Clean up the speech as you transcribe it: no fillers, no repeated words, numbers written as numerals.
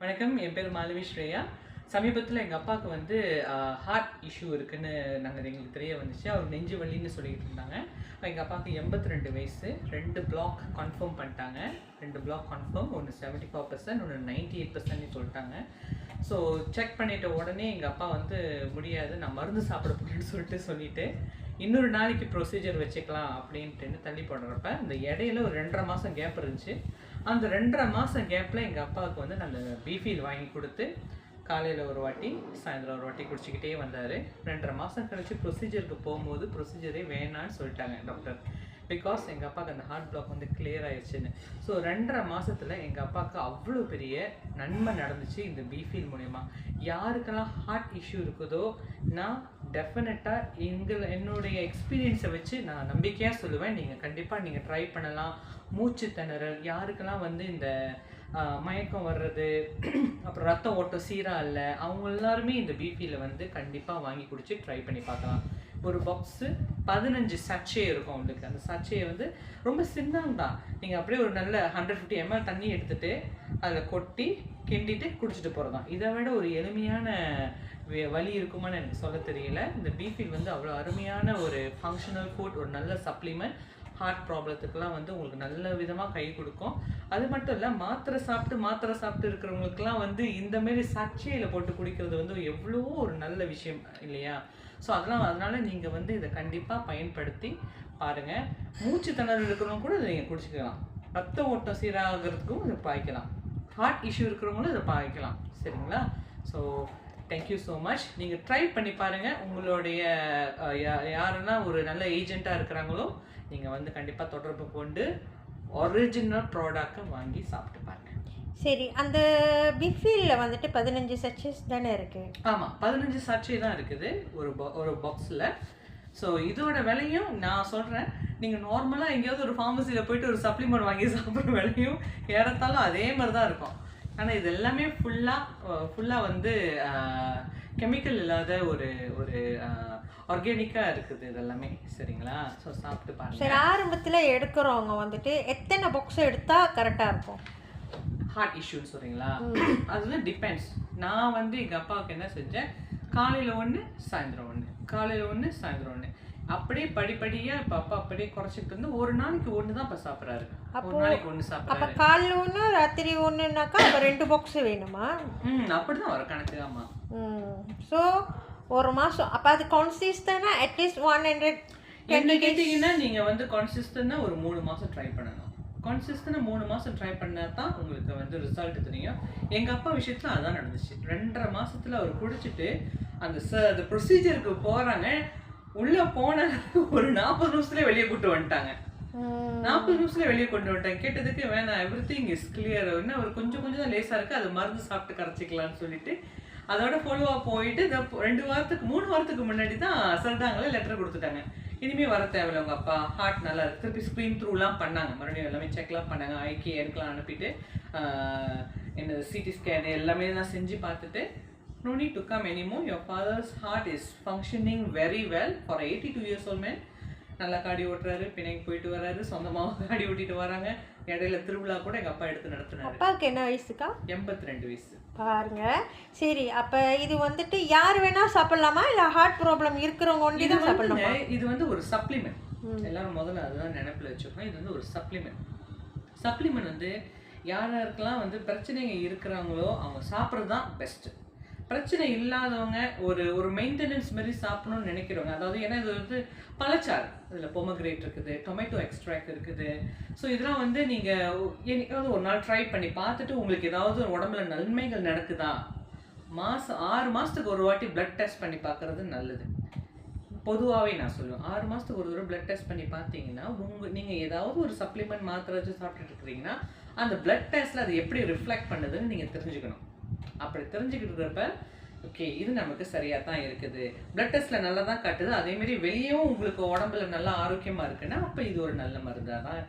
வணக்கம். என் பேர் மாலவி ஸ்ரேயா. சமீபத்தில எங்க அப்பாவுக்கு வந்து ஹார்ட் இஷ்யூ இருக்குன்னு எங்களுக்கு தெரிய வந்துச்சு. அவர் நெஞ்சு வலின்னு சொல்லிட்டு இருந்தாங்க. எங்க அப்பாவுக்கு 82 வயசு. 2 பிளாக் கன்ஃபார்ம் பண்ணிட்டாங்க. 2 பிளாக் கன்ஃபார்ம். ஒண்ணு 74%, ஒண்ணு 98%ன்னு சொல்லிட்டாங்க. ஸோ செக் பண்ணிட்ட உடனே எங்க அப்பா வந்து முடியாது, நான் மருந்து சாப்பிட போறேன்னு சொல்லிட்டு இன்னொரு நாளைக்கு ப்ரொசீஜர் வச்சுக்கலாம் அப்படின்ட்டு தள்ளி போடுறப்ப இந்த இடையில ஒரு 2.5 மாதம் கேப் இருந்துச்சு. அந்த 2.5 மாதம் கேப்பில் எங்கள் அப்பாவுக்கு வந்து அந்த பீஃபீல் வாங்கி கொடுத்து காலையில் ஒரு வாட்டி சாயந்தரம் ஒரு வாட்டி குடிச்சிக்கிட்டே வந்தார். 2.5 மாதம் கழிச்சு ப்ரொசீஜருக்கு போகும்போது ப்ரொசீஜரே வேணான்னு சொல்லிட்டாங்க டாக்டர். பிகாஸ் எங்கள் அப்பாவுக்கு அந்த ஹார்ட் பிளாக் வந்து கிளியர் ஆயிடுச்சுன்னு. ஸோ 2.5 மாதத்தில் எங்கள் அப்பாவுக்கு அவ்வளோ பெரிய நன்மை நடந்துச்சு இந்த பீஃபீல் மூலயமா. யாருக்கெல்லாம் ஹார்ட் இஷ்யூ இருக்குதோ நான் டெஃபினட்டாக என்னுடைய எக்ஸ்பீரியன்ஸை வச்சு நான் நம்பிக்கையாக சொல்லுவேன், நீங்கள் கண்டிப்பாக நீங்கள் ட்ரை பண்ணலாம். மூச்சு திணறல், யாருக்கெல்லாம் வந்து இந்த மயக்கம் வர்றது, அப்புறம் ரத்த ஓட்டம் சீராக இல்லை, அவங்க எல்லாருமே இந்த பீஃபீல வந்து கண்டிப்பாக வாங்கி குடிச்சு ட்ரை பண்ணி பார்க்கலாம். ஒரு பாக்ஸு 15 சச்சே இருக்கும் உங்களுக்கு. அந்த சச்சையை வந்து ரொம்ப சின்னதான், நீங்கள் அப்படியே ஒரு நல்ல 150 ml தண்ணி எடுத்துகிட்டு அதில் கொட்டி கிண்டிட்டு குடிச்சிட்டு போகிறது தான். இதை விட ஒரு எளிமையான வழி இருக்குமான்னு எனக்கு சொல்ல தெரியல. இந்த பீஃபீல் வந்து அவ்வளோ அருமையான ஒரு ஃபங்க்ஷனல் ஃபுட், ஒரு நல்ல சப்ளிமெண்ட். ஹார்ட் ப்ராப்ளத்துக்கெலாம் வந்து உங்களுக்கு நல்ல விதமாக கை கொடுக்கும். அது மட்டும் இல்லை, மாத்திரை சாப்பிட்டு இருக்கிறவங்களுக்குலாம் வந்து இந்தமாரி சர்ச்சையில் போட்டு குடிக்கிறது வந்து எவ்வளோ ஒரு நல்ல விஷயம் இல்லையா? ஸோ அதனால நீங்கள் வந்து இதை கண்டிப்பாக பயன்படுத்தி பாருங்கள். மூச்சு திணறல் இருக்கிறவங்க கூட இதை நீங்கள் குடிச்சிக்கலாம். ரத்த ஓட்டம் சீராகிறதுக்கும் இதை பாய்க்கலாம். ஹார்ட் இஷ்யூ இருக்கிறவங்களும் இதை பாய்க்கலாம். சரிங்களா? So thank you so much. நீங்கள் ட்ரை பண்ணி பாருங்கள். உங்களுடைய யாருன்னா ஒரு நல்ல ஏஜெண்ட்டாக இருக்கிறாங்களோ நீங்கள் வந்து கண்டிப்பாக தொடர்பு கொண்டு ஒரிஜினல் ப்ராடக்டை வாங்கி சாப்பிட்டு பாருங்கள். சரி, அந்த பீஃபீலில் வந்துட்டு 15 சச்சஸ் தானே இருக்குது? ஆமாம், 15 சச்சே தான் இருக்குது ஒரு பாக்ஸில். ஸோ இதோட விலையும் நான் சொல்கிறேன், நீங்கள் நார்மலாக எங்கேயாவது ஒரு ஃபார்மசியில் போயிட்டு ஒரு சப்ளிமெண்ட் வாங்கி சாப்பிட்ற விலையும் ஏறத்தாலும் அதே மாதிரி தான் இருக்கும். ஆனால் இது எல்லாமே ஃபுல்லாக வந்து கெமிக்கல் இல்லாத ஒரு ஆர்கானிக்காக இருக்குது இது எல்லாமே. சரிங்களா? ஸோ சாப்பிட்டு பாருங்கள். சரி, ஆரம்பத்தில் எடுக்கிறவங்க வந்துட்டு எத்தனை பாக்ஸ் எடுத்தால் கரெக்டாக இருக்கும்? ஹார்ட் இஷ்யூன்னு சொல்கிறீங்களா? அதுதான் டிபெண்ட்ஸ். நான் வந்து எங்கள் அப்பாவுக்கு என்ன செஞ்சேன், காலையில் ஒன்று சாயந்தரம் ஒன்று, காலையில் ஒன்று சாயந்தரம் ஒன்று, அப்படியே படிப்படியாக இப்போ அப்பா அப்படியே குறைச்சிட்டு வந்து ஒரு நாளைக்கு ஒன்று தான் இப்போ சாப்பிட்றாரு. ஒரு நாளைக்கு ஒன்று சாப்பிட்றாரு. அப்போ காலையில் ஒன்று ராத்திரி ஒன்றுனாக்கா அப்போ 2 பாக்ஸ் வேணுமா? அப்படி தான் வர கணக்கு. ஆமாம். ஸோ ஒரு மாதம் அப்போ அது கான்சிஸ்டன்டாக அட்லீஸ்ட் 100 என்ன கேட்டிங்கன்னா நீங்கள் வந்து கான்சிஸ்டன்டாக ஒரு 3 மாதம் ட்ரை பண்ணணும். கான்சிஸ்டன்டாக 3 மாதம் ட்ரை பண்ணால் தான் உங்களுக்கு வந்து ரிசல்ட் தெரியும். எங்கள் அப்பா விஷயத்தில் அதுதான் நடந்துச்சு. 2.5 மாதத்தில் அவர் குடிச்சிட்டு அந்த ப்ரொசீஜருக்கு போகிறாங்க. உள்ளே போன ஒரு 40 நிமிஷத்துலேயே வெளியே கூட்டு வந்துட்டாங்க. 40 நிமிஷத்துல வெளியே கொண்டு வந்துட்டாங்க. கேட்டதுக்கு வேணாம், எவ்ரிதிங் இஸ் கிளியர், இன்னும் ஒரு கொஞ்சம் தான் லேசாக இருக்குது, அது மருந்து சாப்பிட்டு கரைச்சிக்கலான்னு சொல்லிட்டு அதோட ஃபாலோவாக போயிட்டு 3 வாரத்துக்கு முன்னாடி தான் சொல்லிட்டாங்களே லெட்டர் கொடுத்துட்டாங்க. இனிமேல் வர தேவையில்லை, உங்கள் அப்பா ஹார்ட் நல்லா இருக்குது. திருப்பி ஸ்க்ரீன் த்ரூலாம் பண்ணாங்க, மறுபடியும் எல்லாமே செக்லாம் பண்ணாங்க. ஐக்கி எடுக்கலாம் அனுப்பிட்டு என்ன சிடி ஸ்கேன் எல்லாமே தான் செஞ்சு பார்த்துட்டு no need to come anymore. Your father's heart is functioning very well for 82 years old man. நல்லா காடி ஓட்டுறாரு, பிணைக்கு போயிட்டு வர்றாரு, சொந்தமாக காடி ஓட்டிட்டு வராங்க. இடையில திருவிழா கூட எங்கள் அப்பா எடுத்து நடத்துனாரு. அப்பாவுக்கு என்ன வயசுக்கா? 82 வயசு. பாருங்க. சரி, அப்போ இது வந்துட்டு யார் வேணா சாப்பிடலாமா, இல்லை ஹார்ட் ப்ராப்ளம் இருக்கிறவங்க ஒண்டி தான் சாப்பிடலாமா? இது வந்து ஒரு சப்ளிமெண்ட். எல்லாரும் முதல்ல அதுதான் நினைப்பில் வச்சுக்கணும். இது வந்து ஒரு சப்ளிமெண்ட் வந்து யாருக்கெல்லாம் வந்து பிரச்சனைங்க இருக்கிறாங்களோ அவங்க சாப்பிட்றது தான் பெஸ்ட்டு. பிரச்சனை இல்லாதவங்க ஒரு மெயின்டெனன்ஸ் மாதிரி சாப்பிடணும்னு நினைக்கிறவங்க, அதாவது ஏன்னா இது வந்து பழச்சாறு, இதில் பொமக்ரேட் இருக்குது, டொமேட்டோ எக்ஸ்ட்ராக்ட் இருக்குது. ஸோ இதெல்லாம் வந்து நீங்கள் என்னைக்காவது ஒரு நாள் ட்ரை பண்ணி பார்த்துட்டு உங்களுக்கு ஏதாவது உடம்புல நன்மைகள் நடக்குதா, 6 மாதத்துக்கு ஒரு வாட்டி பிளட் டெஸ்ட் பண்ணி பார்க்குறது நல்லது. பொதுவாகவே நான் சொல்லுவேன், 6 மாதத்துக்கு ஒரு தடவை பிளட் டெஸ்ட் பண்ணி பார்த்தீங்கன்னா நீங்கள் ஏதாவது ஒரு சப்ளிமெண்ட் மாத்திரை வச்சு சாப்பிட்டுட்டு இருக்கிறீங்கன்னா அந்த பிளட் டெஸ்ட்டில் அது எப்படி ரிஃப்ளெக்ட் பண்ணுதுன்னு நீங்கள் தெரிஞ்சுக்கணும். அப்படி தெரிஞ்சுக்கிட்டு இருக்கிறப்ப ஓகே இது நமக்கு சரியாக தான் இருக்குது, பிளட் டெஸ்ட்டில் நல்லா தான் காட்டுது, அதேமாரி வெளியேவும் உங்களுக்கு உடம்புல நல்லா ஆரோக்கியமாக இருக்குன்னா அப்போ இது ஒரு நல்ல மருந்தாக தான்